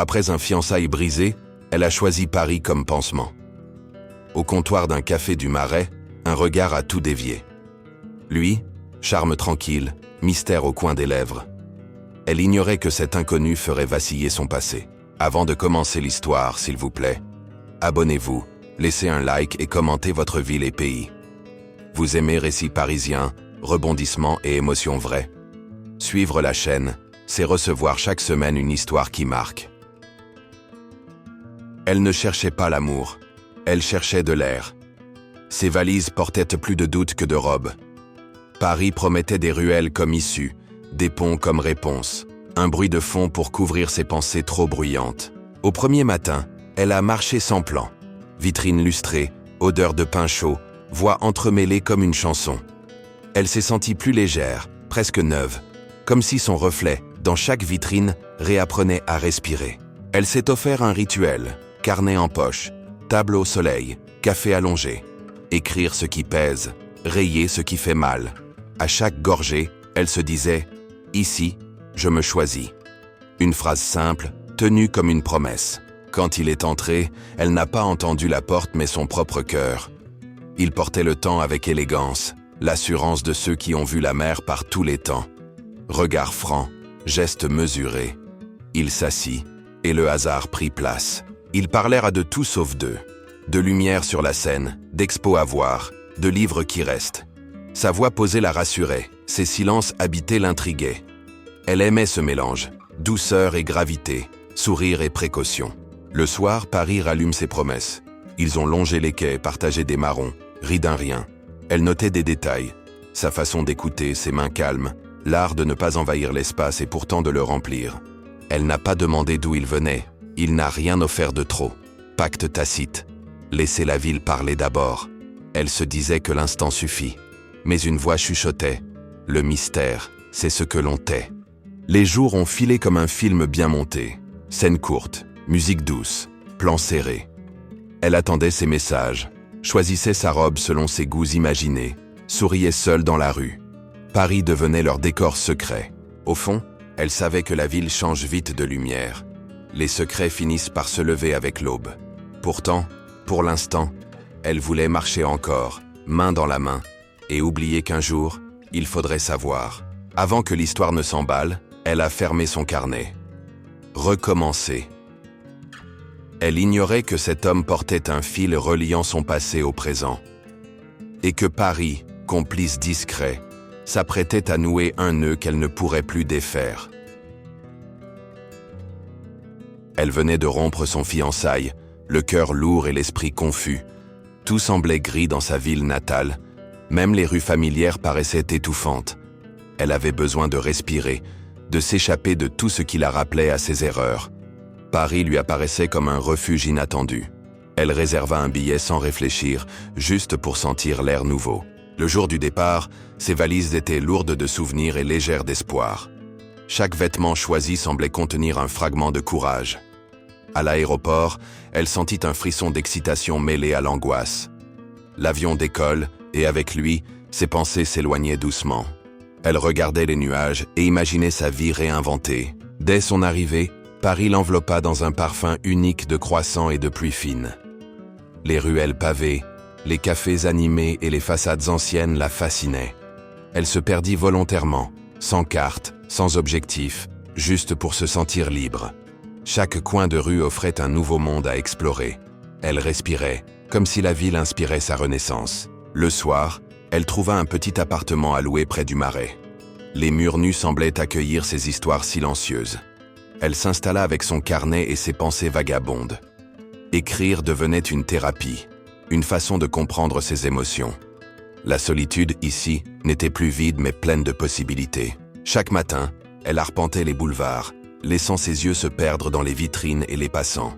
Après un fiançailles brisé, elle a choisi Paris comme pansement. Au comptoir d'un café du Marais, un regard a tout dévié. Lui, charme tranquille, mystère au coin des lèvres. Elle ignorait que cet inconnu ferait vaciller son passé. Avant de commencer l'histoire, s'il vous plaît, abonnez-vous, laissez un like et commentez votre ville et pays. Vous aimez récits parisiens, rebondissements et émotions vraies? Suivre la chaîne, c'est recevoir chaque semaine une histoire qui marque. Elle ne cherchait pas l'amour, elle cherchait de l'air. Ses valises portaient plus de doutes que de robes. Paris promettait des ruelles comme issue, des ponts comme réponse, un bruit de fond pour couvrir ses pensées trop bruyantes. Au premier matin, elle a marché sans plan. Vitrine lustrée, odeur de pain chaud, voix entremêlée comme une chanson. Elle s'est sentie plus légère, presque neuve, comme si son reflet, dans chaque vitrine, réapprenait à respirer. Elle s'est offert un rituel, carnet en poche, table au soleil, café allongé. Écrire ce qui pèse, rayer ce qui fait mal. À chaque gorgée, elle se disait « Ici, je me choisis ». Une phrase simple, tenue comme une promesse. Quand il est entré, elle n'a pas entendu la porte mais son propre cœur. Il portait le temps avec élégance, l'assurance de ceux qui ont vu la mer par tous les temps. Regard franc, geste mesuré. Il s'assit, et le hasard prit place. Ils parlèrent à de tout sauf d'eux. De lumière sur la scène, d'expos à voir, de livres qui restent. Sa voix posée la rassurait, ses silences habités l'intriguaient. Elle aimait ce mélange, douceur et gravité, sourire et précaution. Le soir, Paris rallume ses promesses. Ils ont longé les quais, partagé des marrons, ri d'un rien. Elle notait des détails, sa façon d'écouter, ses mains calmes, l'art de ne pas envahir l'espace et pourtant de le remplir. Elle n'a pas demandé d'où il venait, il n'a rien offert de trop. Pacte tacite. Laissez la ville parler d'abord. Elle se disait que l'instant suffit. Mais une voix chuchotait. Le mystère, c'est ce que l'on tait. Les jours ont filé comme un film bien monté. Scène courte, musique douce, plan serré. Elle attendait ses messages, choisissait sa robe selon ses goûts imaginés, souriait seule dans la rue. Paris devenait leur décor secret. Au fond, elle savait que la ville change vite de lumière. Les secrets finissent par se lever avec l'aube. Pourtant, pour l'instant, elle voulait marcher encore, main dans la main, et oublier qu'un jour, il faudrait savoir. Avant que l'histoire ne s'emballe, elle a fermé son carnet. Recommencer. Elle ignorait que cet homme portait un fil reliant son passé au présent. Et que Paris, complice discret, s'apprêtait à nouer un nœud qu'elle ne pourrait plus défaire. Elle venait de rompre son fiançailles, le cœur lourd et l'esprit confus. Tout semblait gris dans sa ville natale, même les rues familières paraissaient étouffantes. Elle avait besoin de respirer, de s'échapper de tout ce qui la rappelait à ses erreurs. Paris lui apparaissait comme un refuge inattendu. Elle réserva un billet sans réfléchir, juste pour sentir l'air nouveau. Le jour du départ, ses valises étaient lourdes de souvenirs et légères d'espoir. Chaque vêtement choisi semblait contenir un fragment de courage. À l'aéroport, elle sentit un frisson d'excitation mêlé à l'angoisse. L'avion décolle, et avec lui, ses pensées s'éloignaient doucement. Elle regardait les nuages et imaginait sa vie réinventée. Dès son arrivée, Paris l'enveloppa dans un parfum unique de croissants et de pluie fine. Les ruelles pavées, les cafés animés et les façades anciennes la fascinaient. Elle se perdit volontairement, sans carte, sans objectif, juste pour se sentir libre. Chaque coin de rue offrait un nouveau monde à explorer. Elle respirait, comme si la ville inspirait sa renaissance. Le soir, elle trouva un petit appartement à louer près du Marais. Les murs nus semblaient accueillir ses histoires silencieuses. Elle s'installa avec son carnet et ses pensées vagabondes. Écrire devenait une thérapie, une façon de comprendre ses émotions. La solitude, ici, n'était plus vide mais pleine de possibilités. Chaque matin, elle arpentait les boulevards, laissant ses yeux se perdre dans les vitrines et les passants.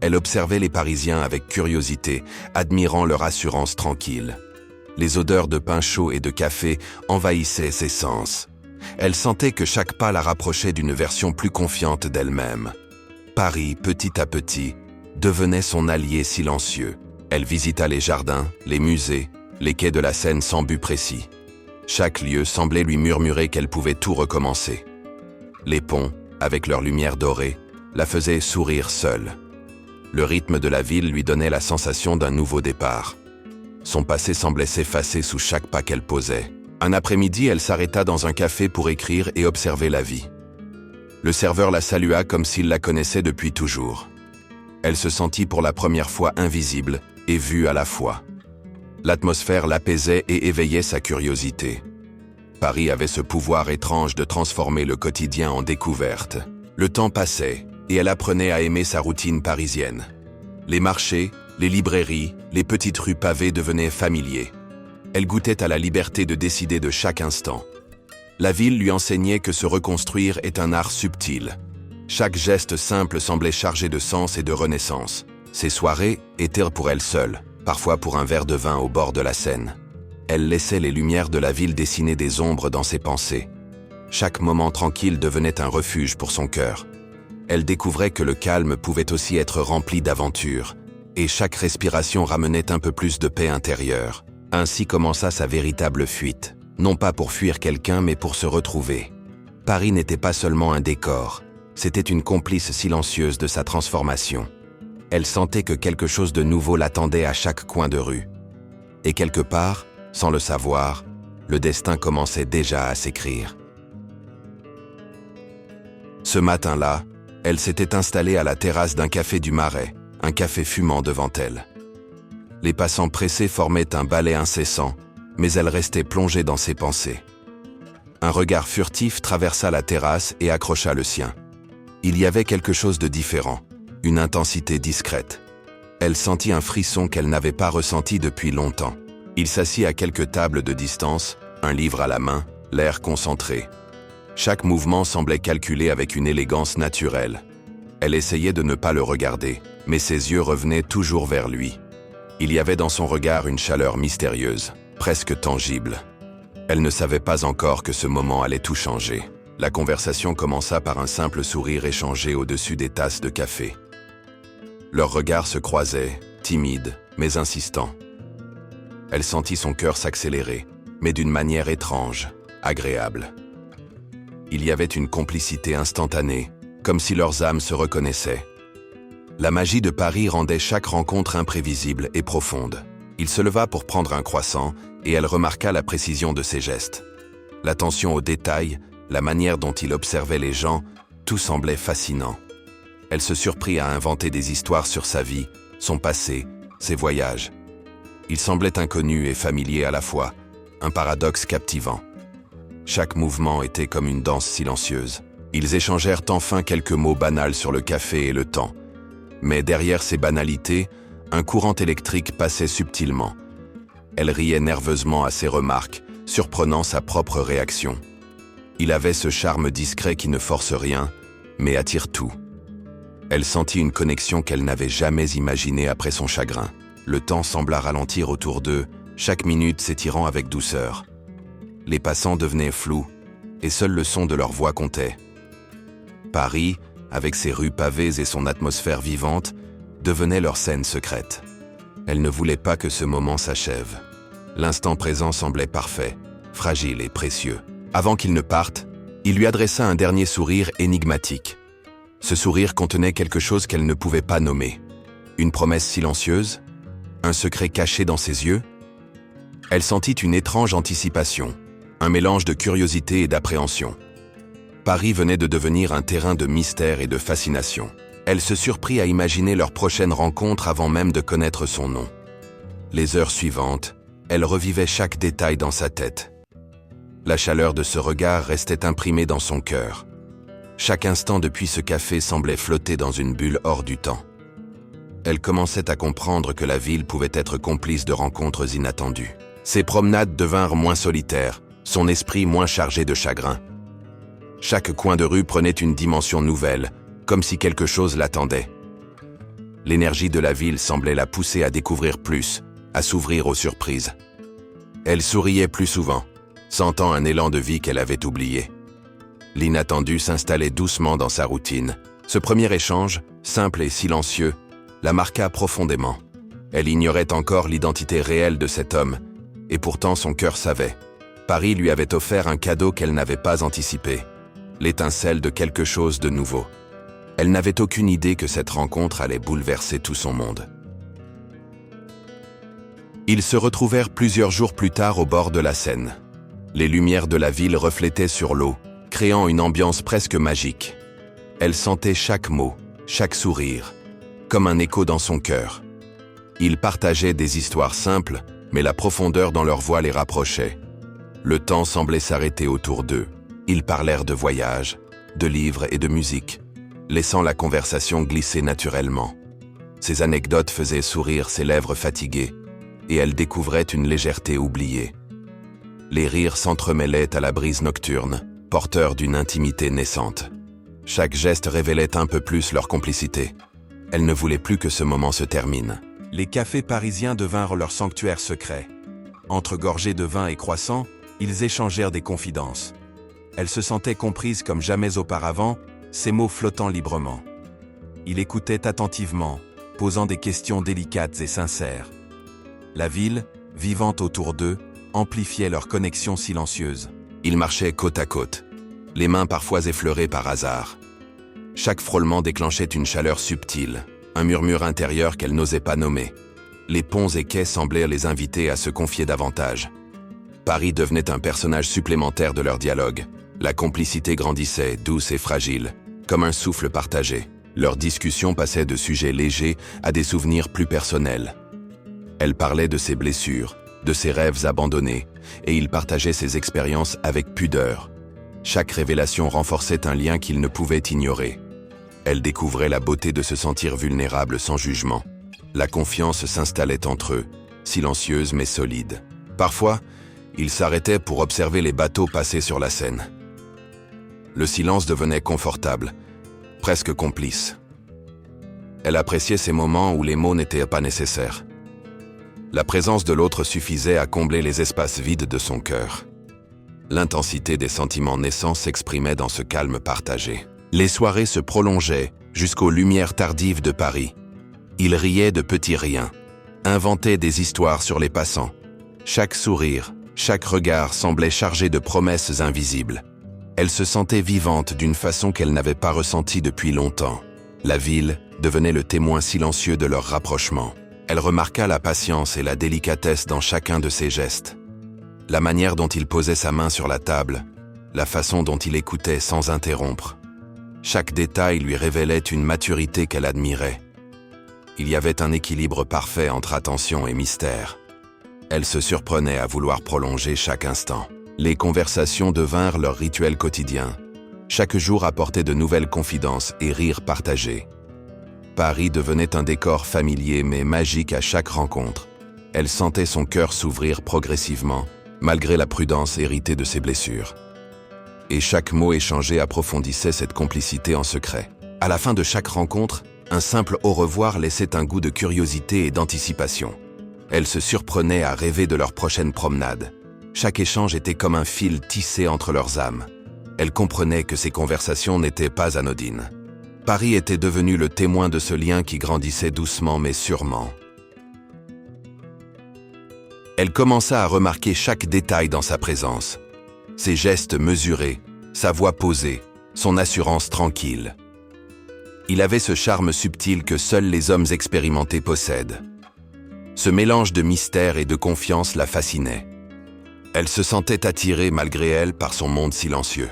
Elle observait les Parisiens avec curiosité, admirant leur assurance tranquille. Les odeurs de pain chaud et de café envahissaient ses sens. Elle sentait que chaque pas la rapprochait d'une version plus confiante d'elle-même. Paris, petit à petit, devenait son allié silencieux. Elle visita les jardins, les musées, les quais de la Seine sans but précis. Chaque lieu semblait lui murmurer qu'elle pouvait tout recommencer. Les ponts, avec leur lumière dorée, la faisait sourire seule. Le rythme de la ville lui donnait la sensation d'un nouveau départ. Son passé semblait s'effacer sous chaque pas qu'elle posait. Un après-midi, elle s'arrêta dans un café pour écrire et observer la vie. Le serveur la salua comme s'il la connaissait depuis toujours. Elle se sentit pour la première fois invisible et vue à la fois. L'atmosphère l'apaisait et éveillait sa curiosité. Paris avait ce pouvoir étrange de transformer le quotidien en découverte. Le temps passait, et elle apprenait à aimer sa routine parisienne. Les marchés, les librairies, les petites rues pavées devenaient familiers. Elle goûtait à la liberté de décider de chaque instant. La ville lui enseignait que se reconstruire est un art subtil. Chaque geste simple semblait chargé de sens et de renaissance. Ses soirées étaient pour elle seule, parfois pour un verre de vin au bord de la Seine. Elle laissait les lumières de la ville dessiner des ombres dans ses pensées. Chaque moment tranquille devenait un refuge pour son cœur. Elle découvrait que le calme pouvait aussi être rempli d'aventures, et chaque respiration ramenait un peu plus de paix intérieure. Ainsi commença sa véritable fuite, non pas pour fuir quelqu'un mais pour se retrouver. Paris n'était pas seulement un décor, c'était une complice silencieuse de sa transformation. Elle sentait que quelque chose de nouveau l'attendait à chaque coin de rue. Et quelque part, sans le savoir, le destin commençait déjà à s'écrire. Ce matin-là, elle s'était installée à la terrasse d'un café du Marais, un café fumant devant elle. Les passants pressés formaient un balai incessant, mais elle restait plongée dans ses pensées. Un regard furtif traversa la terrasse et accrocha le sien. Il y avait quelque chose de différent, une intensité discrète. Elle sentit un frisson qu'elle n'avait pas ressenti depuis longtemps. Il s'assit à quelques tables de distance, un livre à la main, l'air concentré. Chaque mouvement semblait calculé avec une élégance naturelle. Elle essayait de ne pas le regarder, mais ses yeux revenaient toujours vers lui. Il y avait dans son regard une chaleur mystérieuse, presque tangible. Elle ne savait pas encore que ce moment allait tout changer. La conversation commença par un simple sourire échangé au-dessus des tasses de café. Leurs regards se croisaient, timides, mais insistants. Elle sentit son cœur s'accélérer, mais d'une manière étrange, agréable. Il y avait une complicité instantanée, comme si leurs âmes se reconnaissaient. La magie de Paris rendait chaque rencontre imprévisible et profonde. Il se leva pour prendre un croissant et elle remarqua la précision de ses gestes. L'attention aux détails, la manière dont il observait les gens, tout semblait fascinant. Elle se surprit à inventer des histoires sur sa vie, son passé, ses voyages. Il semblait inconnu et familier à la fois, un paradoxe captivant. Chaque mouvement était comme une danse silencieuse. Ils échangèrent enfin quelques mots banals sur le café et le temps. Mais derrière ces banalités, un courant électrique passait subtilement. Elle riait nerveusement à ses remarques, surprenant sa propre réaction. Il avait ce charme discret qui ne force rien, mais attire tout. Elle sentit une connexion qu'elle n'avait jamais imaginée après son chagrin. Le temps sembla ralentir autour d'eux, chaque minute s'étirant avec douceur. Les passants devenaient flous, et seul le son de leur voix comptait. Paris, avec ses rues pavées et son atmosphère vivante, devenait leur scène secrète. Elle ne voulait pas que ce moment s'achève. L'instant présent semblait parfait, fragile et précieux. Avant qu'il ne parte, il lui adressa un dernier sourire énigmatique. Ce sourire contenait quelque chose qu'elle ne pouvait pas nommer. Une promesse silencieuse? Un secret caché dans ses yeux? Elle sentit une étrange anticipation, un mélange de curiosité et d'appréhension. Paris venait de devenir un terrain de mystère et de fascination. Elle se surprit à imaginer leur prochaine rencontre avant même de connaître son nom. Les heures suivantes, elle revivait chaque détail dans sa tête. La chaleur de ce regard restait imprimée dans son cœur. Chaque instant depuis ce café semblait flotter dans une bulle hors du temps. Elle commençait à comprendre que la ville pouvait être complice de rencontres inattendues. Ses promenades devinrent moins solitaires, son esprit moins chargé de chagrin. Chaque coin de rue prenait une dimension nouvelle, comme si quelque chose l'attendait. L'énergie de la ville semblait la pousser à découvrir plus, à s'ouvrir aux surprises. Elle souriait plus souvent, sentant un élan de vie qu'elle avait oublié. L'inattendu s'installait doucement dans sa routine. Ce premier échange, simple et silencieux, la marqua profondément. Elle ignorait encore l'identité réelle de cet homme, et pourtant son cœur savait. Paris lui avait offert un cadeau qu'elle n'avait pas anticipé, l'étincelle de quelque chose de nouveau. Elle n'avait aucune idée que cette rencontre allait bouleverser tout son monde. Ils se retrouvèrent plusieurs jours plus tard au bord de la Seine. Les lumières de la ville reflétaient sur l'eau, créant une ambiance presque magique. Elle sentait chaque mot, chaque sourire, comme un écho dans son cœur. Ils partageaient des histoires simples, mais la profondeur dans leur voix les rapprochait. Le temps semblait s'arrêter autour d'eux. Ils parlèrent de voyages, de livres et de musique, laissant la conversation glisser naturellement. Ces anecdotes faisaient sourire ses lèvres fatiguées, et elle découvrait une légèreté oubliée. Les rires s'entremêlaient à la brise nocturne, porteurs d'une intimité naissante. Chaque geste révélait un peu plus leur complicité. Elle ne voulait plus que ce moment se termine. Les cafés parisiens devinrent leur sanctuaire secret. Entre gorgées de vin et croissants, ils échangèrent des confidences. Elle se sentait comprise comme jamais auparavant, ses mots flottant librement. Il écoutait attentivement, posant des questions délicates et sincères. La ville, vivante autour d'eux, amplifiait leur connexion silencieuse. Ils marchaient côte à côte, les mains parfois effleurées par hasard. Chaque frôlement déclenchait une chaleur subtile, un murmure intérieur qu'elle n'osait pas nommer. Les ponts et quais semblaient les inviter à se confier davantage. Paris devenait un personnage supplémentaire de leur dialogue. La complicité grandissait, douce et fragile, comme un souffle partagé. Leurs discussions passaient de sujets légers à des souvenirs plus personnels. Elle parlait de ses blessures, de ses rêves abandonnés, et il partageait ses expériences avec pudeur. Chaque révélation renforçait un lien qu'il ne pouvait ignorer. Elle découvrait la beauté de se sentir vulnérable sans jugement. La confiance s'installait entre eux, silencieuse mais solide. Parfois, ils s'arrêtaient pour observer les bateaux passer sur la Seine. Le silence devenait confortable, presque complice. Elle appréciait ces moments où les mots n'étaient pas nécessaires. La présence de l'autre suffisait à combler les espaces vides de son cœur. L'intensité des sentiments naissants s'exprimait dans ce calme partagé. Les soirées se prolongeaient jusqu'aux lumières tardives de Paris. Ils riaient de petits riens, inventaient des histoires sur les passants. Chaque sourire, chaque regard semblait chargé de promesses invisibles. Elle se sentait vivante d'une façon qu'elle n'avait pas ressentie depuis longtemps. La ville devenait le témoin silencieux de leur rapprochement. Elle remarqua la patience et la délicatesse dans chacun de ses gestes. La manière dont il posait sa main sur la table, la façon dont il écoutait sans interrompre. Chaque détail lui révélait une maturité qu'elle admirait. Il y avait un équilibre parfait entre attention et mystère. Elle se surprenait à vouloir prolonger chaque instant. Les conversations devinrent leur rituel quotidien. Chaque jour apportait de nouvelles confidences et rires partagés. Paris devenait un décor familier mais magique à chaque rencontre. Elle sentait son cœur s'ouvrir progressivement, malgré la prudence héritée de ses blessures. Et chaque mot échangé approfondissait cette complicité en secret. À la fin de chaque rencontre, un simple au revoir laissait un goût de curiosité et d'anticipation. Elle se surprenait à rêver de leur prochaine promenade. Chaque échange était comme un fil tissé entre leurs âmes. Elle comprenait que ces conversations n'étaient pas anodines. Paris était devenu le témoin de ce lien qui grandissait doucement mais sûrement. Elle commença à remarquer chaque détail dans sa présence. Ses gestes mesurés, sa voix posée, son assurance tranquille. Il avait ce charme subtil que seuls les hommes expérimentés possèdent. Ce mélange de mystère et de confiance la fascinait. Elle se sentait attirée malgré elle par son monde silencieux.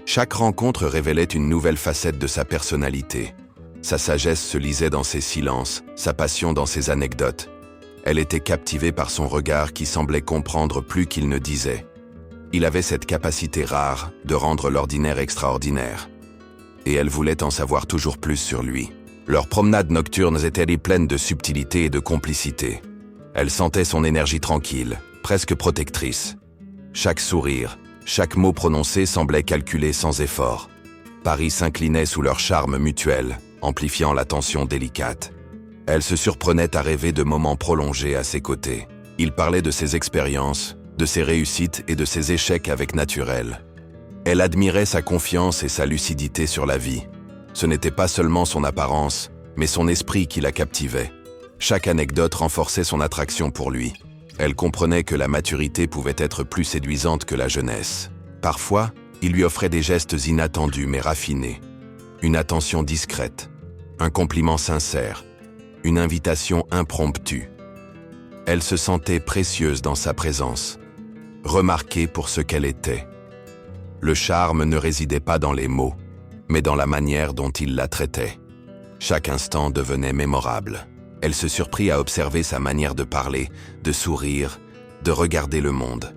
Chaque rencontre révélait une nouvelle facette de sa personnalité. Sa sagesse se lisait dans ses silences, sa passion dans ses anecdotes. Elle était captivée par son regard qui semblait comprendre plus qu'il ne disait. Il avait cette capacité rare de rendre l'ordinaire extraordinaire. Et elle voulait en savoir toujours plus sur lui. Leurs promenades nocturnes étaient pleines de subtilité et de complicité. Elle sentait son énergie tranquille, presque protectrice. Chaque sourire, chaque mot prononcé semblait calculé sans effort. Paris s'inclinait sous leur charme mutuel, amplifiant la tension délicate. Elle se surprenait à rêver de moments prolongés à ses côtés. Il parlait de ses expériences, de ses réussites et de ses échecs avec naturel. Elle admirait sa confiance et sa lucidité sur la vie. Ce n'était pas seulement son apparence, mais son esprit qui la captivait. Chaque anecdote renforçait son attraction pour lui. Elle comprenait que la maturité pouvait être plus séduisante que la jeunesse. Parfois, il lui offrait des gestes inattendus mais raffinés. Une attention discrète, un compliment sincère, une invitation impromptue. Elle se sentait précieuse dans sa présence, remarquée pour ce qu'elle était. Le charme ne résidait pas dans les mots, mais dans la manière dont il la traitait. Chaque instant devenait mémorable. Elle se surprit à observer sa manière de parler, de sourire, de regarder le monde.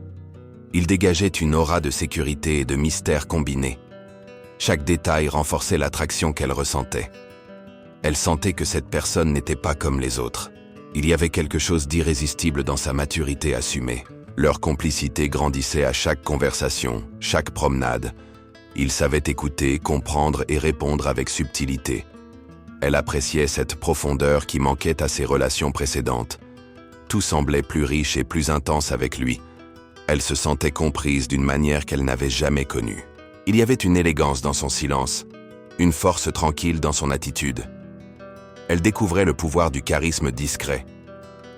Il dégageait une aura de sécurité et de mystère combinés. Chaque détail renforçait l'attraction qu'elle ressentait. Elle sentait que cette personne n'était pas comme les autres. Il y avait quelque chose d'irrésistible dans sa maturité assumée. Leur complicité grandissait à chaque conversation, chaque promenade. Ils savaient écouter, comprendre et répondre avec subtilité. Elle appréciait cette profondeur qui manquait à ses relations précédentes. Tout semblait plus riche et plus intense avec lui. Elle se sentait comprise d'une manière qu'elle n'avait jamais connue. Il y avait une élégance dans son silence, une force tranquille dans son attitude. Elle découvrait le pouvoir du charisme discret.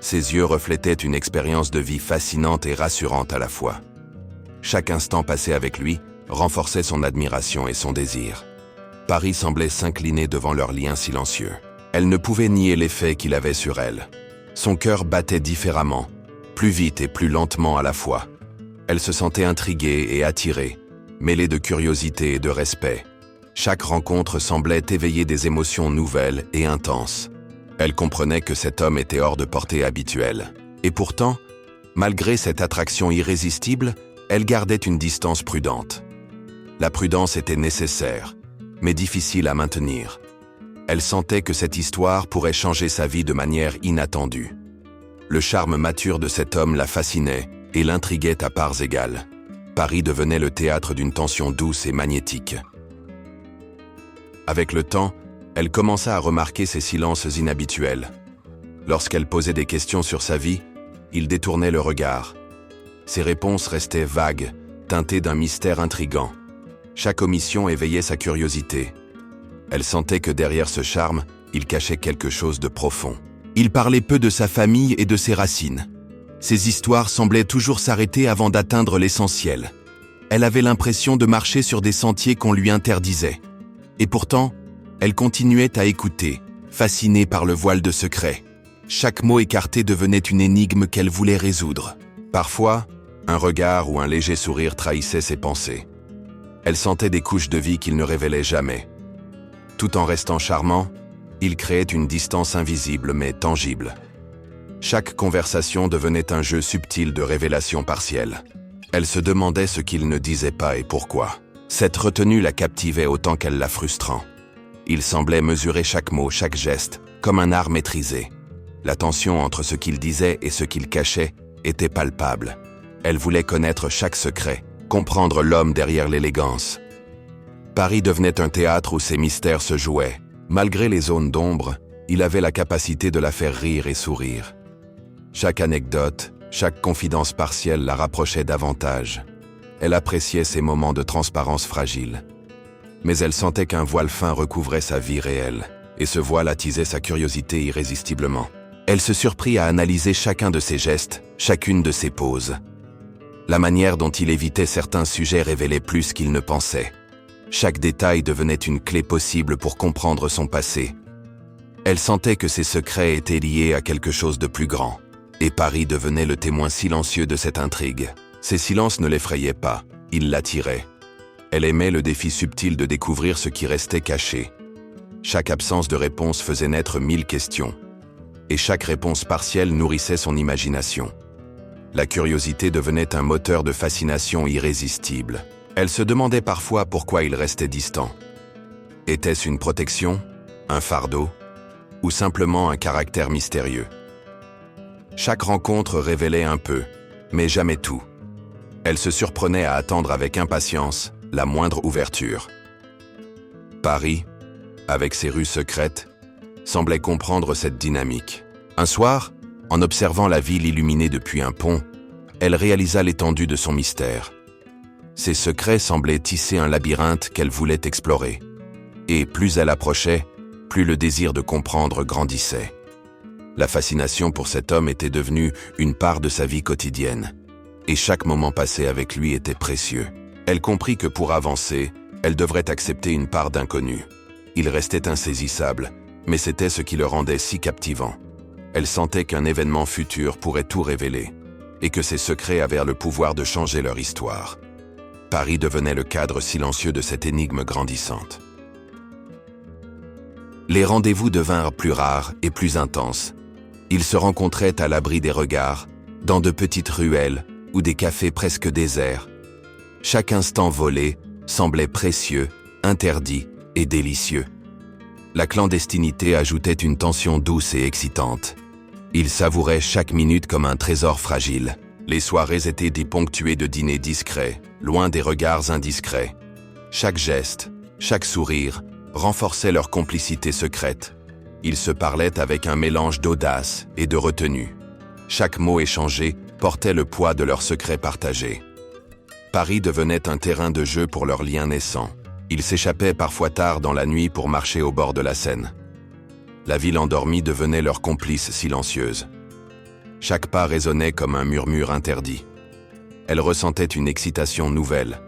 Ses yeux reflétaient une expérience de vie fascinante et rassurante à la fois. Chaque instant passé avec lui renforçait son admiration et son désir. Paris semblait s'incliner devant leur lien silencieux. Elle ne pouvait nier l'effet qu'il avait sur elle. Son cœur battait différemment, plus vite et plus lentement à la fois. Elle se sentait intriguée et attirée, mêlée de curiosité et de respect. Chaque rencontre semblait éveiller des émotions nouvelles et intenses. Elle comprenait que cet homme était hors de portée habituelle. Et pourtant, malgré cette attraction irrésistible, elle gardait une distance prudente. La prudence était nécessaire, mais difficile à maintenir. Elle sentait que cette histoire pourrait changer sa vie de manière inattendue. Le charme mature de cet homme la fascinait et l'intriguait à parts égales. Paris devenait le théâtre d'une tension douce et magnétique. Avec le temps, elle commença à remarquer ses silences inhabituels. Lorsqu'elle posait des questions sur sa vie, il détournait le regard. Ses réponses restaient vagues, teintées d'un mystère intrigant. Chaque omission éveillait sa curiosité. Elle sentait que derrière ce charme, il cachait quelque chose de profond. Il parlait peu de sa famille et de ses racines. Ses histoires semblaient toujours s'arrêter avant d'atteindre l'essentiel. Elle avait l'impression de marcher sur des sentiers qu'on lui interdisait. Et pourtant, elle continuait à écouter, fascinée par le voile de secret. Chaque mot écarté devenait une énigme qu'elle voulait résoudre. Parfois, un regard ou un léger sourire trahissait ses pensées. Elle sentait des couches de vie qu'il ne révélait jamais. Tout en restant charmant, il créait une distance invisible mais tangible. Chaque conversation devenait un jeu subtil de révélations partielles. Elle se demandait ce qu'il ne disait pas et pourquoi. Cette retenue la captivait autant qu'elle la frustrant. Il semblait mesurer chaque mot, chaque geste, comme un art maîtrisé. La tension entre ce qu'il disait et ce qu'il cachait était palpable. Elle voulait connaître chaque secret, comprendre l'homme derrière l'élégance. Paris devenait un théâtre où ses mystères se jouaient. Malgré les zones d'ombre, il avait la capacité de la faire rire et sourire. Chaque anecdote, chaque confidence partielle la rapprochait davantage. Elle appréciait ces moments de transparence fragile. Mais elle sentait qu'un voile fin recouvrait sa vie réelle, et ce voile attisait sa curiosité irrésistiblement. Elle se surprit à analyser chacun de ses gestes, chacune de ses poses. La manière dont il évitait certains sujets révélait plus qu'il ne pensait. Chaque détail devenait une clé possible pour comprendre son passé. Elle sentait que ses secrets étaient liés à quelque chose de plus grand. Et Paris devenait le témoin silencieux de cette intrigue. Ses silences ne l'effrayaient pas, ils l'attiraient. Elle aimait le défi subtil de découvrir ce qui restait caché. Chaque absence de réponse faisait naître 1000 questions. Et chaque réponse partielle nourrissait son imagination. La curiosité devenait un moteur de fascination irrésistible. Elle se demandait parfois pourquoi il restait distant. Était-ce une protection, un fardeau, ou simplement un caractère mystérieux? Chaque rencontre révélait un peu, mais jamais tout. Elle se surprenait à attendre avec impatience la moindre ouverture. Paris, avec ses rues secrètes, semblait comprendre cette dynamique. Un soir, en observant la ville illuminée depuis un pont, elle réalisa l'étendue de son mystère. Ses secrets semblaient tisser un labyrinthe qu'elle voulait explorer. Et plus elle approchait, plus le désir de comprendre grandissait. La fascination pour cet homme était devenue une part de sa vie quotidienne. Et chaque moment passé avec lui était précieux. Elle comprit que pour avancer, elle devrait accepter une part d'inconnu. Ils restaient insaisissables, mais c'était ce qui le rendait si captivant. Elle sentait qu'un événement futur pourrait tout révéler, et que ces secrets avaient le pouvoir de changer leur histoire. Paris devenait le cadre silencieux de cette énigme grandissante. Les rendez-vous devinrent plus rares et plus intenses. Ils se rencontraient à l'abri des regards, dans de petites ruelles ou des cafés presque déserts. Chaque instant volé semblait précieux, interdit et délicieux. La clandestinité ajoutait une tension douce et excitante. Ils savouraient chaque minute comme un trésor fragile. Les soirées étaient ponctuées de dîners discrets, loin des regards indiscrets. Chaque geste, chaque sourire renforçait leur complicité secrète. Ils se parlaient avec un mélange d'audace et de retenue. Chaque mot échangé portait le poids de leurs secrets partagés. Paris devenait un terrain de jeu pour leurs liens naissants. Ils s'échappaient parfois tard dans la nuit pour marcher au bord de la Seine. La ville endormie devenait leur complice silencieuse. Chaque pas résonnait comme un murmure interdit. Elle ressentait une excitation nouvelle,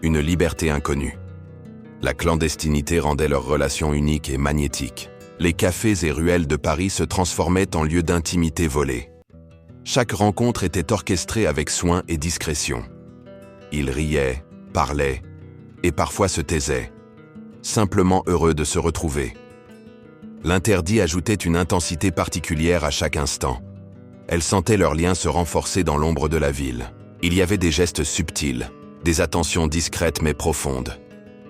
une liberté inconnue. La clandestinité rendait leur relation unique et magnétique. Les cafés et ruelles de Paris se transformaient en lieux d'intimité volée. Chaque rencontre était orchestrée avec soin et discrétion. Ils riaient, parlaient, et parfois se taisaient, simplement heureux de se retrouver. L'interdit ajoutait une intensité particulière à chaque instant. Elles sentaient leurs liens se renforcer dans l'ombre de la ville. Il y avait des gestes subtils, des attentions discrètes mais profondes.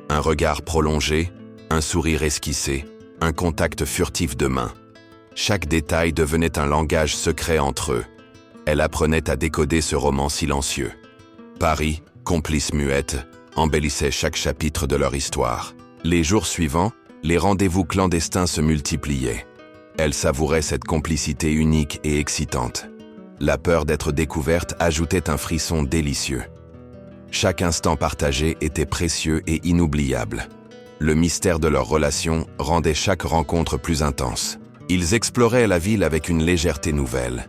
Un regard prolongé, un sourire esquissé, un contact furtif de main. Chaque détail devenait un langage secret entre eux. Elle apprenait à décoder ce roman silencieux. Paris, complice muette, embellissait chaque chapitre de leur histoire. Les jours suivants, les rendez-vous clandestins se multipliaient. Elle savourait cette complicité unique et excitante. La peur d'être découverte ajoutait un frisson délicieux. Chaque instant partagé était précieux et inoubliable. Le mystère de leur relation rendait chaque rencontre plus intense. Ils exploraient la ville avec une légèreté nouvelle.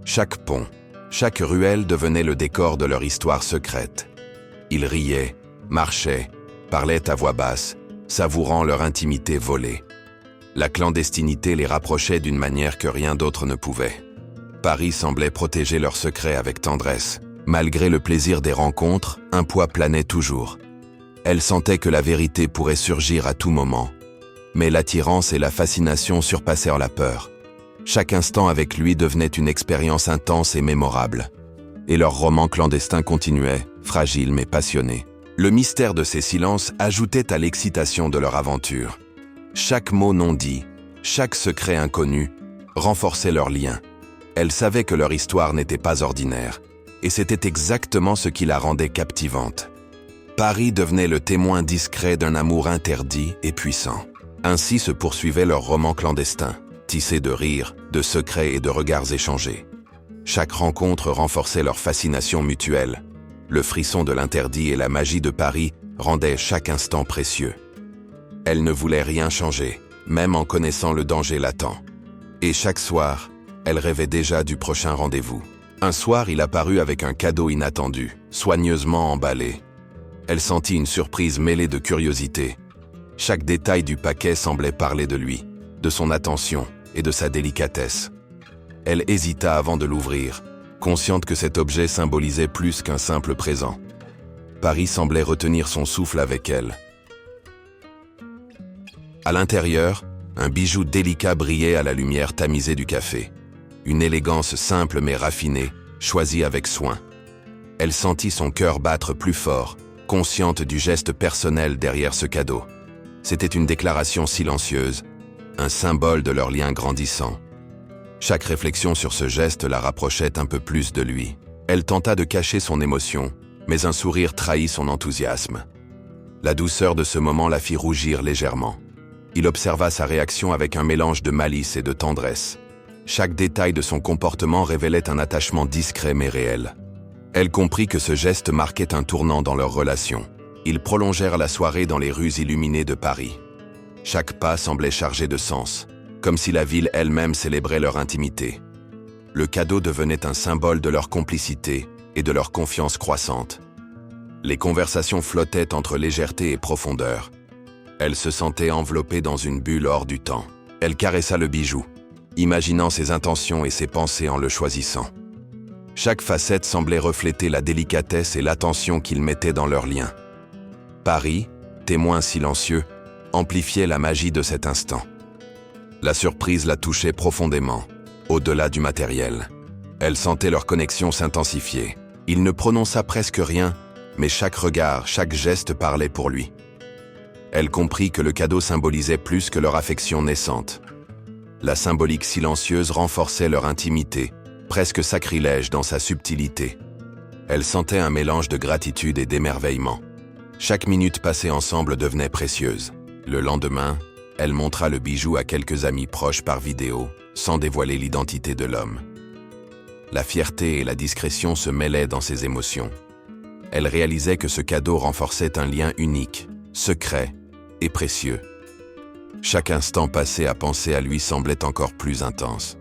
Chaque pont, chaque ruelle devenait le décor de leur histoire secrète. Ils riaient, marchaient, parlaient à voix basse, savourant leur intimité volée. La clandestinité les rapprochait d'une manière que rien d'autre ne pouvait. Paris semblait protéger leurs secrets avec tendresse. Malgré le plaisir des rencontres, un poids planait toujours. Elle sentait que la vérité pourrait surgir à tout moment. Mais l'attirance et la fascination surpassèrent la peur. Chaque instant avec lui devenait une expérience intense et mémorable. Et leur roman clandestin continuait, fragile mais passionné. Le mystère de ces silences ajoutait à l'excitation de leur aventure. Chaque mot non dit, chaque secret inconnu, renforçait leur lien. Elle savait que leur histoire n'était pas ordinaire, et c'était exactement ce qui la rendait captivante. Paris devenait le témoin discret d'un amour interdit et puissant. Ainsi se poursuivait leur roman clandestin, tissé de rires, de secrets et de regards échangés. Chaque rencontre renforçait leur fascination mutuelle. Le frisson de l'interdit et la magie de Paris rendaient chaque instant précieux. Elle ne voulait rien changer, même en connaissant le danger latent. Et chaque soir, elle rêvait déjà du prochain rendez-vous. Un soir, il apparut avec un cadeau inattendu, soigneusement emballé. Elle sentit une surprise mêlée de curiosité. Chaque détail du paquet semblait parler de lui, de son attention et de sa délicatesse. Elle hésita avant de l'ouvrir, consciente que cet objet symbolisait plus qu'un simple présent. Paris semblait retenir son souffle avec elle. À l'intérieur, un bijou délicat brillait à la lumière tamisée du café. Une élégance simple mais raffinée, choisie avec soin. Elle sentit son cœur battre plus fort, consciente du geste personnel derrière ce cadeau. C'était une déclaration silencieuse, un symbole de leur lien grandissant. Chaque réflexion sur ce geste la rapprochait un peu plus de lui. Elle tenta de cacher son émotion, mais un sourire trahit son enthousiasme. La douceur de ce moment la fit rougir légèrement. Il observa sa réaction avec un mélange de malice et de tendresse. Chaque détail de son comportement révélait un attachement discret mais réel. Elle comprit que ce geste marquait un tournant dans leur relation. Ils prolongèrent la soirée dans les rues illuminées de Paris. Chaque pas semblait chargé de sens, comme si la ville elle-même célébrait leur intimité. Le cadeau devenait un symbole de leur complicité et de leur confiance croissante. Les conversations flottaient entre légèreté et profondeur. Elle se sentait enveloppée dans une bulle hors du temps. Elle caressa le bijou, imaginant ses intentions et ses pensées en le choisissant. Chaque facette semblait refléter la délicatesse et l'attention qu'il mettait dans leur lien. Paris, témoin silencieux, amplifiait la magie de cet instant. La surprise la touchait profondément, au-delà du matériel. Elle sentait leur connexion s'intensifier. Il ne prononça presque rien, mais chaque regard, chaque geste parlait pour lui. Elle comprit que le cadeau symbolisait plus que leur affection naissante. La symbolique silencieuse renforçait leur intimité, presque sacrilège dans sa subtilité. Elle sentait un mélange de gratitude et d'émerveillement. Chaque minute passée ensemble devenait précieuse. Le lendemain, elle montra le bijou à quelques amis proches par vidéo, sans dévoiler l'identité de l'homme. La fierté et la discrétion se mêlaient dans ses émotions. Elle réalisait que ce cadeau renforçait un lien unique, secret et précieux. Chaque instant passé à penser à lui semblait encore plus intense.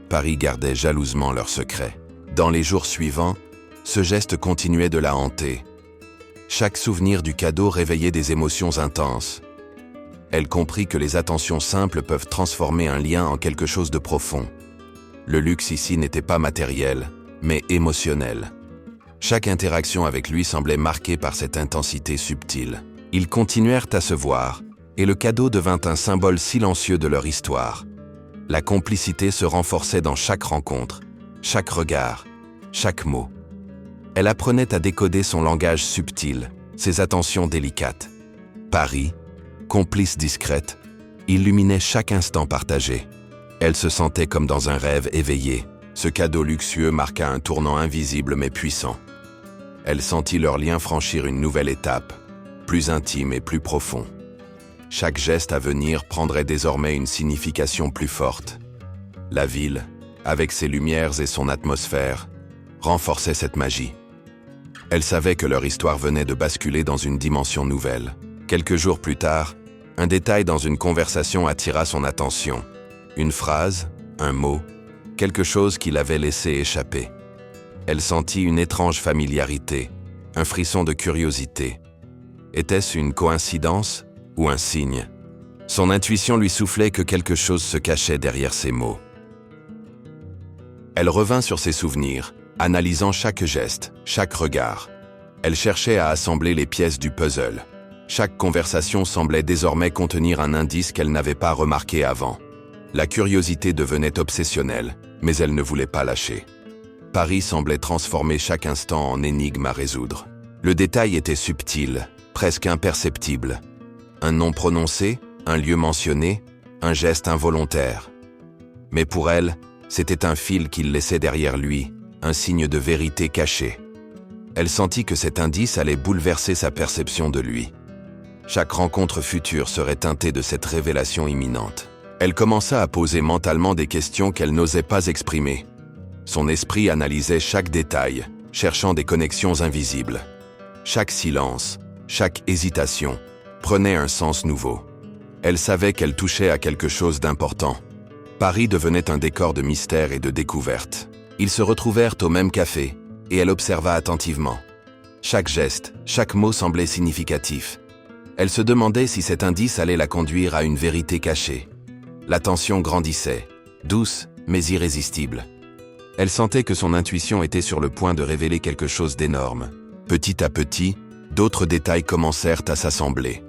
Paris gardait jalousement leur secret. Dans les jours suivants, ce geste continuait de la hanter. Chaque souvenir du cadeau réveillait des émotions intenses. Elle comprit que les attentions simples peuvent transformer un lien en quelque chose de profond. Le luxe ici n'était pas matériel, mais émotionnel. Chaque interaction avec lui semblait marquée par cette intensité subtile. Ils continuèrent à se voir, et le cadeau devint un symbole silencieux de leur histoire. La complicité se renforçait dans chaque rencontre, chaque regard, chaque mot. Elle apprenait à décoder son langage subtil, ses attentions délicates. Paris, complice discrète, illuminait chaque instant partagé. Elle se sentait comme dans un rêve éveillé. Ce cadeau luxueux marqua un tournant invisible mais puissant. Elle sentit leur lien franchir une nouvelle étape, plus intime et plus profond. Chaque geste à venir prendrait désormais une signification plus forte. La ville, avec ses lumières et son atmosphère, renforçait cette magie. Elle savait que leur histoire venait de basculer dans une dimension nouvelle. Quelques jours plus tard, un détail dans une conversation attira son attention. Une phrase, un mot, quelque chose qu'il avait laissé échapper. Elle sentit une étrange familiarité, un frisson de curiosité. Était-ce une coïncidence ou un signe? Son intuition lui soufflait que quelque chose se cachait derrière ces mots. Elle revint sur ses souvenirs, analysant chaque geste, chaque regard. Elle cherchait à assembler les pièces du puzzle. Chaque conversation semblait désormais contenir un indice qu'elle n'avait pas remarqué avant. La curiosité devenait obsessionnelle, mais elle ne voulait pas lâcher. Paris semblait transformer chaque instant en énigme à résoudre. Le détail était subtil, presque imperceptible. Un nom prononcé, un lieu mentionné, un geste involontaire. Mais pour elle, c'était un fil qu'il laissait derrière lui, un signe de vérité cachée. Elle sentit que cet indice allait bouleverser sa perception de lui. Chaque rencontre future serait teintée de cette révélation imminente. Elle commença à poser mentalement des questions qu'elle n'osait pas exprimer. Son esprit analysait chaque détail, cherchant des connexions invisibles. Chaque silence, chaque hésitation, prenait un sens nouveau. Elle savait qu'elle touchait à quelque chose d'important. Paris devenait un décor de mystère et de découverte. Ils se retrouvèrent au même café, et elle observa attentivement. Chaque geste, chaque mot semblait significatif. Elle se demandait si cet indice allait la conduire à une vérité cachée. La tension grandissait, douce mais irrésistible. Elle sentait que son intuition était sur le point de révéler quelque chose d'énorme. Petit à petit, d'autres détails commencèrent à s'assembler.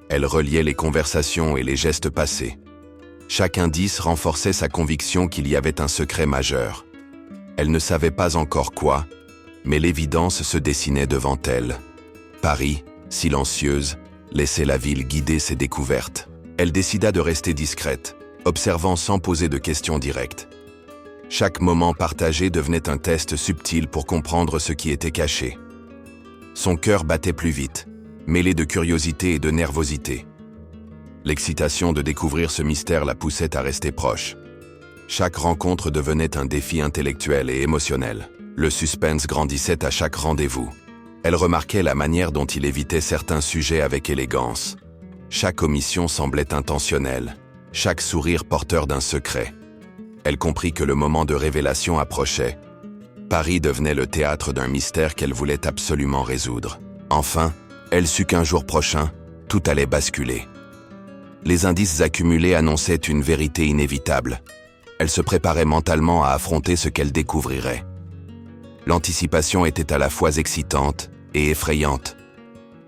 Elle reliait les conversations et les gestes passés. Chaque indice renforçait sa conviction qu'il y avait un secret majeur. Elle ne savait pas encore quoi, mais l'évidence se dessinait devant elle. Paris, silencieuse, laissait la ville guider ses découvertes. Elle décida de rester discrète, observant sans poser de questions directes. Chaque moment partagé devenait un test subtil pour comprendre ce qui était caché. Son cœur battait plus vite, mêlé de curiosité et de nervosité. L'excitation de découvrir ce mystère la poussait à rester proche. Chaque rencontre devenait un défi intellectuel et émotionnel. Le suspense grandissait à chaque rendez-vous. Elle remarquait la manière dont il évitait certains sujets avec élégance. Chaque omission semblait intentionnelle, chaque sourire porteur d'un secret. Elle comprit que le moment de révélation approchait. Paris devenait le théâtre d'un mystère qu'elle voulait absolument résoudre. Enfin, elle sut qu'un jour prochain, tout allait basculer. Les indices accumulés annonçaient une vérité inévitable. Elle se préparait mentalement à affronter ce qu'elle découvrirait. L'anticipation était à la fois excitante et effrayante.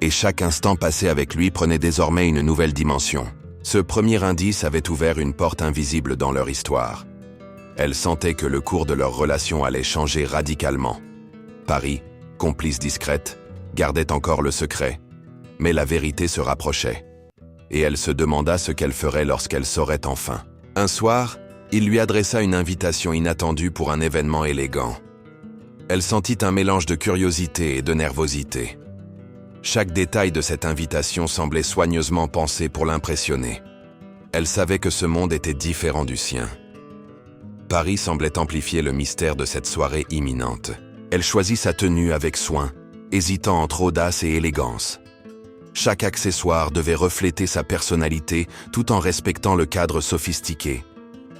Et chaque instant passé avec lui prenait désormais une nouvelle dimension. Ce premier indice avait ouvert une porte invisible dans leur histoire. Elle sentait que le cours de leur relation allait changer radicalement. Paris, complice discrète, gardait encore le secret, mais la vérité se rapprochait. Et elle se demanda ce qu'elle ferait lorsqu'elle saurait enfin. Un soir, il lui adressa une invitation inattendue pour un événement élégant. Elle sentit un mélange de curiosité et de nervosité. Chaque détail de cette invitation semblait soigneusement pensé pour l'impressionner. Elle savait que ce monde était différent du sien. Paris semblait amplifier le mystère de cette soirée imminente. Elle choisit sa tenue avec soin, hésitant entre audace et élégance. Chaque accessoire devait refléter sa personnalité tout en respectant le cadre sophistiqué.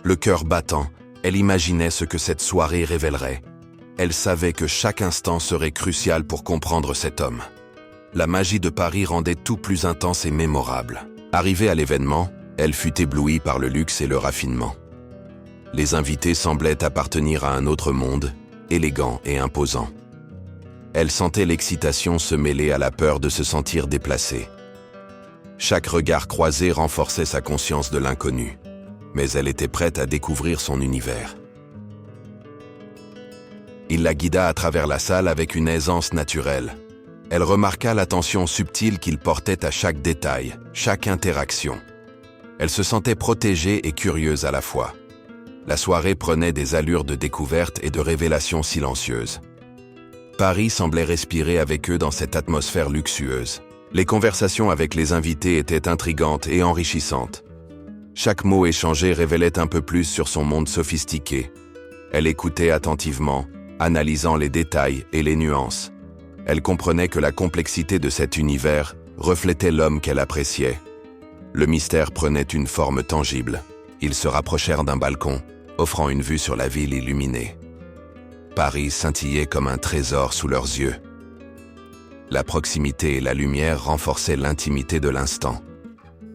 Le cœur battant, elle imaginait ce que cette soirée révélerait. Elle savait que chaque instant serait crucial pour comprendre cet homme. La magie de Paris rendait tout plus intense et mémorable. Arrivée à l'événement, elle fut éblouie par le luxe et le raffinement. Les invités semblaient appartenir à un autre monde, élégant et imposant. Elle sentait l'excitation se mêler à la peur de se sentir déplacée. Chaque regard croisé renforçait sa conscience de l'inconnu, mais elle était prête à découvrir son univers. Il la guida à travers la salle avec une aisance naturelle. Elle remarqua l'attention subtile qu'il portait à chaque détail, chaque interaction. Elle se sentait protégée et curieuse à la fois. La soirée prenait des allures de découverte et de révélation silencieuse. Paris semblait respirer avec eux dans cette atmosphère luxueuse. Les conversations avec les invités étaient intrigantes et enrichissantes. Chaque mot échangé révélait un peu plus sur son monde sophistiqué. Elle écoutait attentivement, analysant les détails et les nuances. Elle comprenait que la complexité de cet univers reflétait l'homme qu'elle appréciait. Le mystère prenait une forme tangible. Ils se rapprochèrent d'un balcon, offrant une vue sur la ville illuminée. Paris scintillait comme un trésor sous leurs yeux. La proximité et la lumière renforçaient l'intimité de l'instant.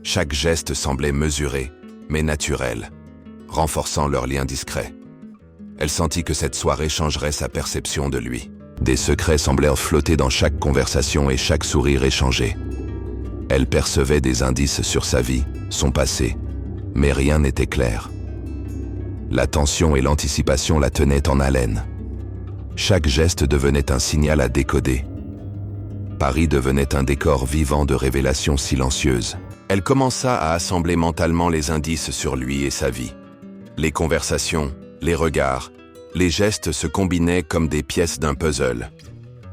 Chaque geste semblait mesuré, mais naturel, renforçant leur lien discret. Elle sentit que cette soirée changerait sa perception de lui. Des secrets semblèrent flotter dans chaque conversation et chaque sourire échangé. Elle percevait des indices sur sa vie, son passé, mais rien n'était clair. La tension et l'anticipation la tenaient en haleine. Chaque geste devenait un signal à décoder. Paris devenait un décor vivant de révélations silencieuses. Elle commença à assembler mentalement les indices sur lui et sa vie. Les conversations, les regards, les gestes se combinaient comme des pièces d'un puzzle.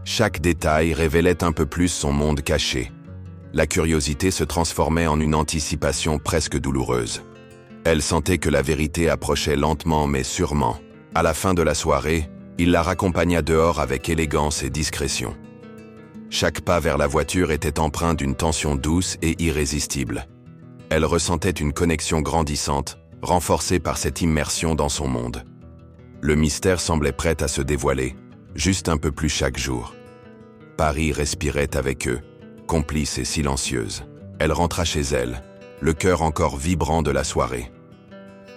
Chaque détail révélait un peu plus son monde caché. La curiosité se transformait en une anticipation presque douloureuse. Elle sentait que la vérité approchait lentement mais sûrement. À la fin de la soirée, il la raccompagna dehors avec élégance et discrétion. Chaque pas vers la voiture était empreint d'une tension douce et irrésistible. Elle ressentait une connexion grandissante, renforcée par cette immersion dans son monde. Le mystère semblait prêt à se dévoiler, juste un peu plus chaque jour. Paris respirait avec eux, complice et silencieuse. Elle rentra chez elle, le cœur encore vibrant de la soirée.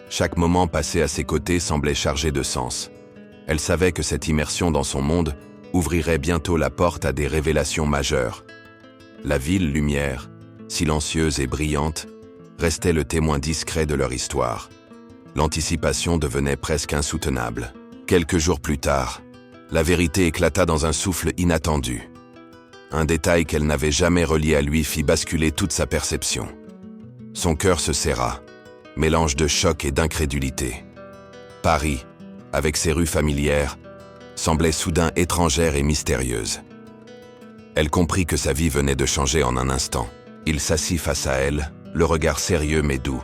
Chaque moment passé à ses côtés semblait chargé de sens. Elle savait que cette immersion dans son monde ouvrirait bientôt la porte à des révélations majeures. La ville lumière, silencieuse et brillante, restait le témoin discret de leur histoire. L'anticipation devenait presque insoutenable. Quelques jours plus tard, la vérité éclata dans un souffle inattendu. Un détail qu'elle n'avait jamais relié à lui fit basculer toute sa perception. Son cœur se serra, mélange de choc et d'incrédulité. Paris, avec ses rues familières, semblait soudain étrangère et mystérieuse. Elle comprit que sa vie venait de changer en un instant. Il s'assit face à elle, le regard sérieux mais doux.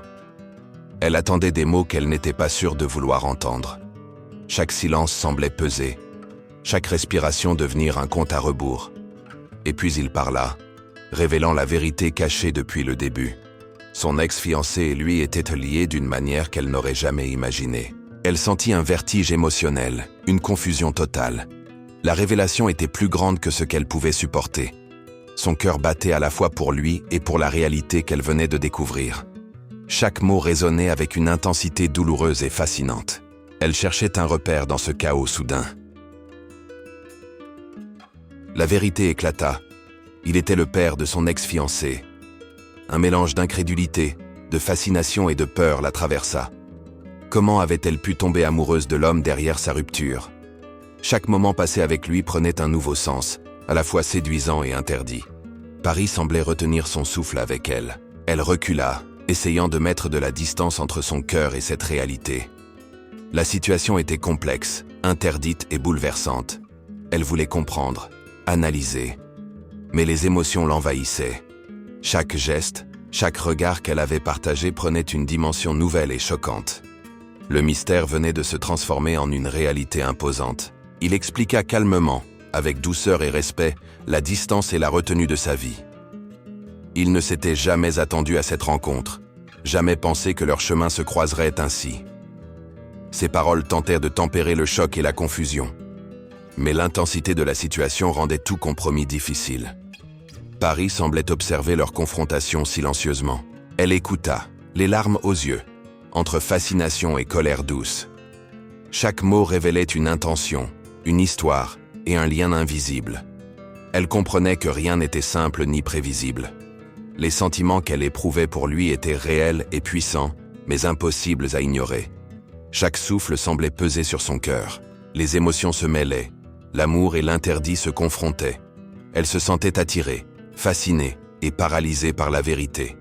Elle attendait des mots qu'elle n'était pas sûre de vouloir entendre. Chaque silence semblait peser, chaque respiration devenir un compte à rebours. Et puis il parla, révélant la vérité cachée depuis le début. Son ex-fiancé et lui étaient liés d'une manière qu'elle n'aurait jamais imaginée. Elle sentit un vertige émotionnel, une confusion totale. La révélation était plus grande que ce qu'elle pouvait supporter. Son cœur battait à la fois pour lui et pour la réalité qu'elle venait de découvrir. Chaque mot résonnait avec une intensité douloureuse et fascinante. Elle cherchait un repère dans ce chaos soudain. La vérité éclata. Il était le père de son ex-fiancée. Un mélange d'incrédulité, de fascination et de peur la traversa. Comment avait-elle pu tomber amoureuse de l'homme derrière sa rupture? Chaque moment passé avec lui prenait un nouveau sens, à la fois séduisant et interdit. Paris semblait retenir son souffle avec elle. Elle recula, essayant de mettre de la distance entre son cœur et cette réalité. La situation était complexe, interdite et bouleversante. Elle voulait comprendre, analyser. Mais les émotions l'envahissaient. Chaque geste, chaque regard qu'elle avait partagé prenait une dimension nouvelle et choquante. Le mystère venait de se transformer en une réalité imposante. Il expliqua calmement, avec douceur et respect, la distance et la retenue de sa vie. Il ne s'était jamais attendu à cette rencontre, jamais pensé que leurs chemins se croiseraient ainsi. Ses paroles tentèrent de tempérer le choc et la confusion. Mais l'intensité de la situation rendait tout compromis difficile. Paris semblait observer leur confrontation silencieusement. Elle écouta, les larmes aux yeux, entre fascination et colère douce. Chaque mot révélait une intention, une histoire et un lien invisible. Elle comprenait que rien n'était simple ni prévisible. Les sentiments qu'elle éprouvait pour lui étaient réels et puissants, mais impossibles à ignorer. Chaque souffle semblait peser sur son cœur. Les émotions se mêlaient. L'amour et l'interdit se confrontaient. Elle se sentait attirée, fascinée et paralysée par la vérité.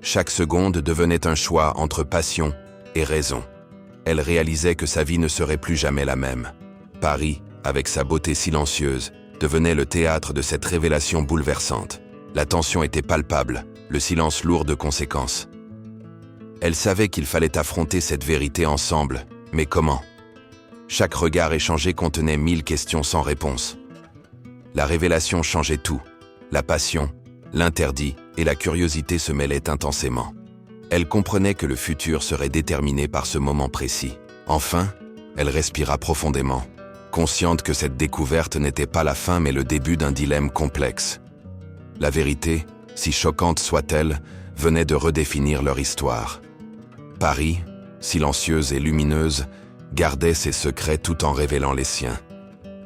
Chaque seconde devenait un choix entre passion et raison. Elle réalisait que sa vie ne serait plus jamais la même. Paris, avec sa beauté silencieuse, devenait le théâtre de cette révélation bouleversante. La tension était palpable, le silence lourd de conséquences. Elle savait qu'il fallait affronter cette vérité ensemble, mais comment? Chaque regard échangé contenait 1000 questions sans réponse. La révélation changeait tout. La passion, l'interdit et la curiosité se mêlaient intensément. Elle comprenait que le futur serait déterminé par ce moment précis. Enfin, elle respira profondément, consciente que cette découverte n'était pas la fin mais le début d'un dilemme complexe. La vérité, si choquante soit-elle, venait de redéfinir leur histoire. Paris, silencieuse et lumineuse, gardait ses secrets tout en révélant les siens.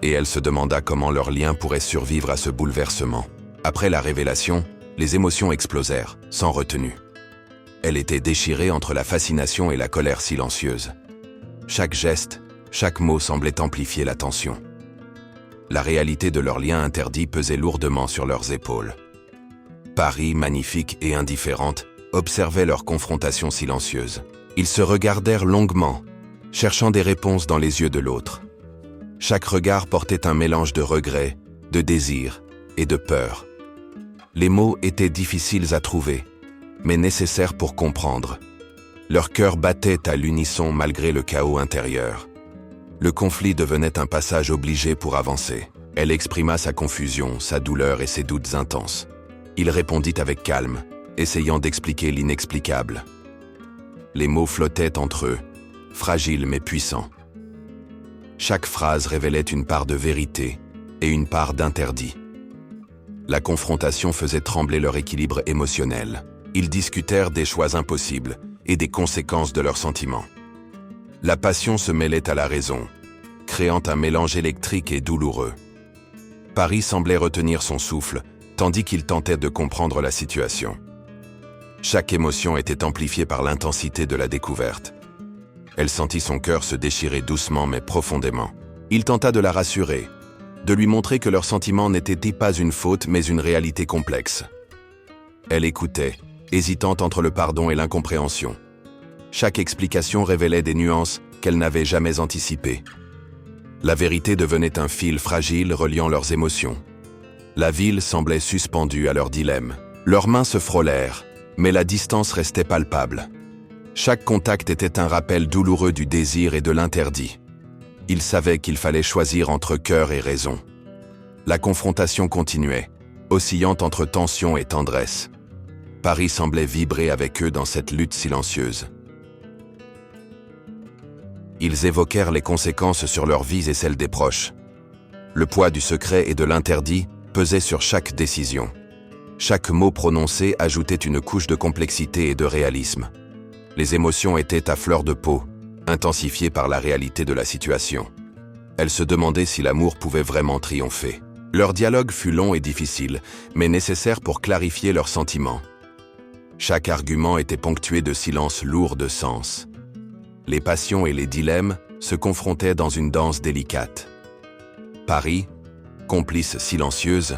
Et elle se demanda comment leur lien pourrait survivre à ce bouleversement. Après la révélation, les émotions explosèrent, sans retenue. Elle était déchirée entre la fascination et la colère silencieuse. Chaque geste, chaque mot semblait amplifier la tension. La réalité de leur lien interdit pesait lourdement sur leurs épaules. Paris, magnifique et indifférente, observait leur confrontation silencieuse. Ils se regardèrent longuement, cherchant des réponses dans les yeux de l'autre. Chaque regard portait un mélange de regret, de désir et de peur. Les mots étaient difficiles à trouver, mais nécessaires pour comprendre. Leur cœur battait à l'unisson malgré le chaos intérieur. Le conflit devenait un passage obligé pour avancer. Elle exprima sa confusion, sa douleur et ses doutes intenses. Il répondit avec calme, essayant d'expliquer l'inexplicable. Les mots flottaient entre eux, fragiles mais puissants. Chaque phrase révélait une part de vérité et une part d'interdit. La confrontation faisait trembler leur équilibre émotionnel. Ils discutèrent des choix impossibles et des conséquences de leurs sentiments. La passion se mêlait à la raison, créant un mélange électrique et douloureux. Paris semblait retenir son souffle, tandis qu'il tentait de comprendre la situation. Chaque émotion était amplifiée par l'intensité de la découverte. Elle sentit son cœur se déchirer doucement mais profondément. Il tenta de la rassurer, de lui montrer que leurs sentiments n'étaient pas une faute mais une réalité complexe. Elle écoutait, hésitante entre le pardon et l'incompréhension. Chaque explication révélait des nuances qu'elle n'avait jamais anticipées. La vérité devenait un fil fragile reliant leurs émotions. La ville semblait suspendue à leur dilemme. Leurs mains se frôlèrent, mais la distance restait palpable. Chaque contact était un rappel douloureux du désir et de l'interdit. Ils savaient qu'il fallait choisir entre cœur et raison. La confrontation continuait, oscillant entre tension et tendresse. Paris semblait vibrer avec eux dans cette lutte silencieuse. Ils évoquèrent les conséquences sur leurs vies et celles des proches. Le poids du secret et de l'interdit pesait sur chaque décision. Chaque mot prononcé ajoutait une couche de complexité et de réalisme. Les émotions étaient à fleur de peau, intensifiées par la réalité de la situation. Elle se demandait si l'amour pouvait vraiment triompher. Leur dialogue fut long et difficile, mais nécessaire pour clarifier leurs sentiments. Chaque argument était ponctué de silences lourds de sens. Les passions et les dilemmes se confrontaient dans une danse délicate. Paris, complice silencieuse,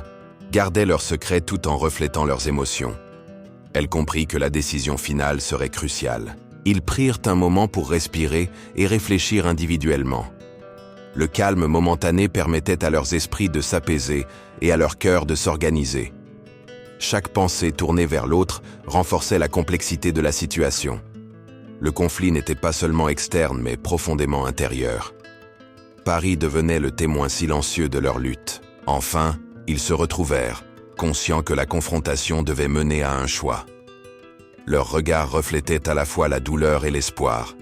gardait leurs secrets tout en reflétant leurs émotions. Elle comprit que la décision finale serait cruciale. Ils prirent un moment pour respirer et réfléchir individuellement. Le calme momentané permettait à leurs esprits de s'apaiser et à leur cœur de s'organiser. Chaque pensée tournée vers l'autre renforçait la complexité de la situation. Le conflit n'était pas seulement externe, mais profondément intérieur. Paris devenait le témoin silencieux de leur lutte. Enfin, ils se retrouvèrent, conscients que la confrontation devait mener à un choix. Leurs regards reflétaient à la fois la douleur et l'espoir.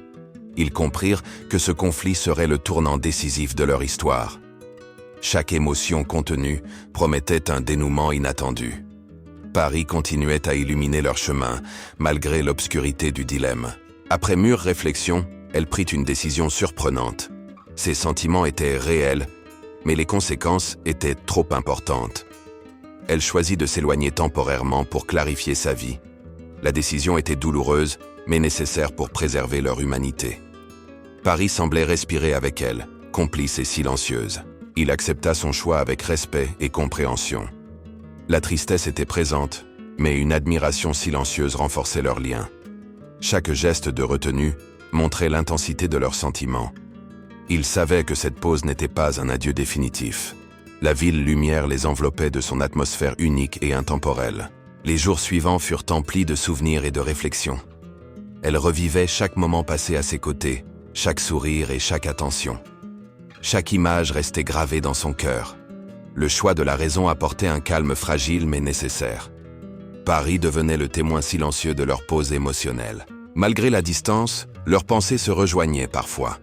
Ils comprirent que ce conflit serait le tournant décisif de leur histoire. Chaque émotion contenue promettait un dénouement inattendu. Paris continuait à illuminer leur chemin, malgré l'obscurité du dilemme. Après mûre réflexion, elle prit une décision surprenante. Ses sentiments étaient réels, mais les conséquences étaient trop importantes. Elle choisit de s'éloigner temporairement pour clarifier sa vie. La décision était douloureuse, mais nécessaire pour préserver leur humanité. Paris semblait respirer avec elle, complice et silencieuse. Il accepta son choix avec respect et compréhension. La tristesse était présente, mais une admiration silencieuse renforçait leur lien. Chaque geste de retenue montrait l'intensité de leurs sentiments. Ils savaient que cette pause n'était pas un adieu définitif. La ville lumière les enveloppait de son atmosphère unique et intemporelle. Les jours suivants furent emplis de souvenirs et de réflexions. Elle revivait chaque moment passé à ses côtés, chaque sourire et chaque attention. Chaque image restait gravée dans son cœur. Le choix de la raison apportait un calme fragile mais nécessaire. Paris devenait le témoin silencieux de leur pause émotionnelle. Malgré la distance, leurs pensées se rejoignaient parfois.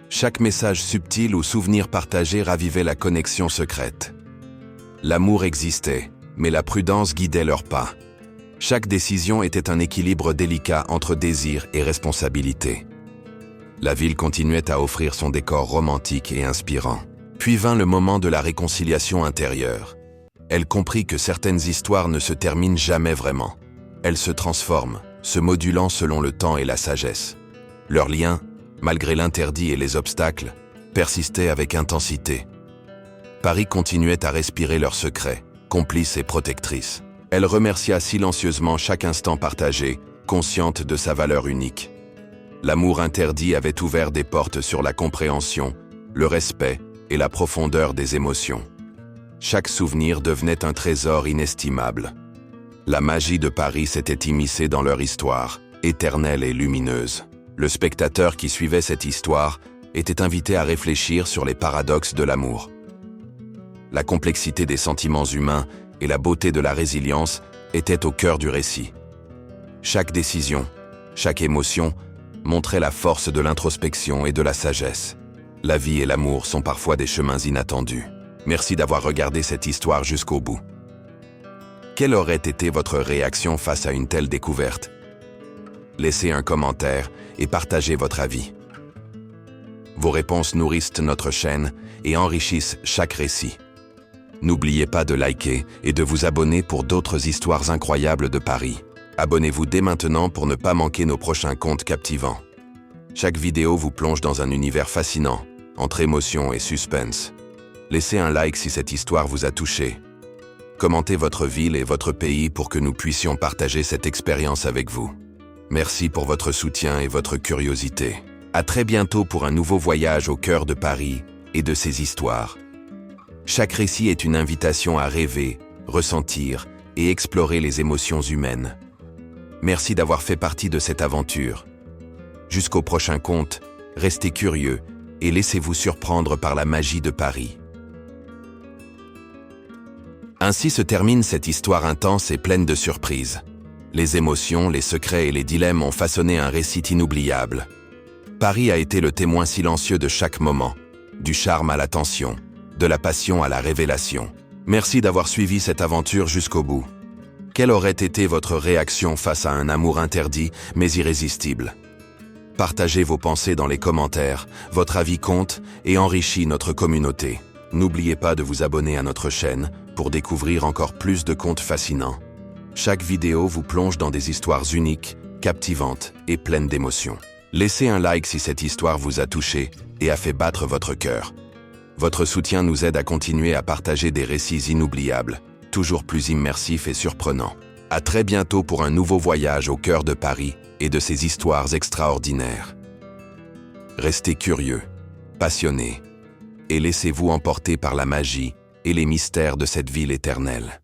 Chaque message subtil ou souvenir partagé ravivait la connexion secrète. L'amour existait, mais la prudence guidait leurs pas. Chaque décision était un équilibre délicat entre désir et responsabilité. La ville continuait à offrir son décor romantique et inspirant. Puis vint le moment de la réconciliation intérieure. Elle comprit que certaines histoires ne se terminent jamais vraiment. Elles se transforment, se modulant selon le temps et la sagesse. Leur lien, malgré l'interdit et les obstacles, persistait avec intensité. Paris continuait à respirer leurs secrets, complice et protectrice. Elle remercia silencieusement chaque instant partagé, consciente de sa valeur unique. L'amour interdit avait ouvert des portes sur la compréhension, le respect et la profondeur des émotions. Chaque souvenir devenait un trésor inestimable. La magie de Paris s'était immiscée dans leur histoire, éternelle et lumineuse. Le spectateur qui suivait cette histoire était invité à réfléchir sur les paradoxes de l'amour. La complexité des sentiments humains et la beauté de la résilience étaient au cœur du récit. Chaque décision, chaque émotion montrait la force de l'introspection et de la sagesse. La vie et l'amour sont parfois des chemins inattendus. Merci d'avoir regardé cette histoire jusqu'au bout. Quelle aurait été votre réaction face à une telle découverte? Laissez un commentaire et partagez votre avis. Vos réponses nourrissent notre chaîne et enrichissent chaque récit. N'oubliez pas de liker et de vous abonner pour d'autres histoires incroyables de Paris. Abonnez-vous dès maintenant pour ne pas manquer nos prochains contes captivants. Chaque vidéo vous plonge dans un univers fascinant, entre émotion et suspense. Laissez un like si cette histoire vous a touché. Commentez votre ville et votre pays pour que nous puissions partager cette expérience avec vous. Merci pour votre soutien et votre curiosité. À très bientôt pour un nouveau voyage au cœur de Paris et de ses histoires. Chaque récit est une invitation à rêver, ressentir et explorer les émotions humaines. Merci d'avoir fait partie de cette aventure. Jusqu'au prochain conte, restez curieux et laissez-vous surprendre par la magie de Paris. Ainsi se termine cette histoire intense et pleine de surprises. Les émotions, les secrets et les dilemmes ont façonné un récit inoubliable. Paris a été le témoin silencieux de chaque moment, du charme à la tension, de la passion à la révélation. Merci d'avoir suivi cette aventure jusqu'au bout. Quelle aurait été votre réaction face à un amour interdit mais irrésistible? Partagez vos pensées dans les commentaires, votre avis compte et enrichit notre communauté. N'oubliez pas de vous abonner à notre chaîne pour découvrir encore plus de contes fascinants. Chaque vidéo vous plonge dans des histoires uniques, captivantes et pleines d'émotions. Laissez un like si cette histoire vous a touché et a fait battre votre cœur. Votre soutien nous aide à continuer à partager des récits inoubliables, toujours plus immersifs et surprenants. À très bientôt pour un nouveau voyage au cœur de Paris et de ses histoires extraordinaires. Restez curieux, passionnés, et laissez-vous emporter par la magie et les mystères de cette ville éternelle.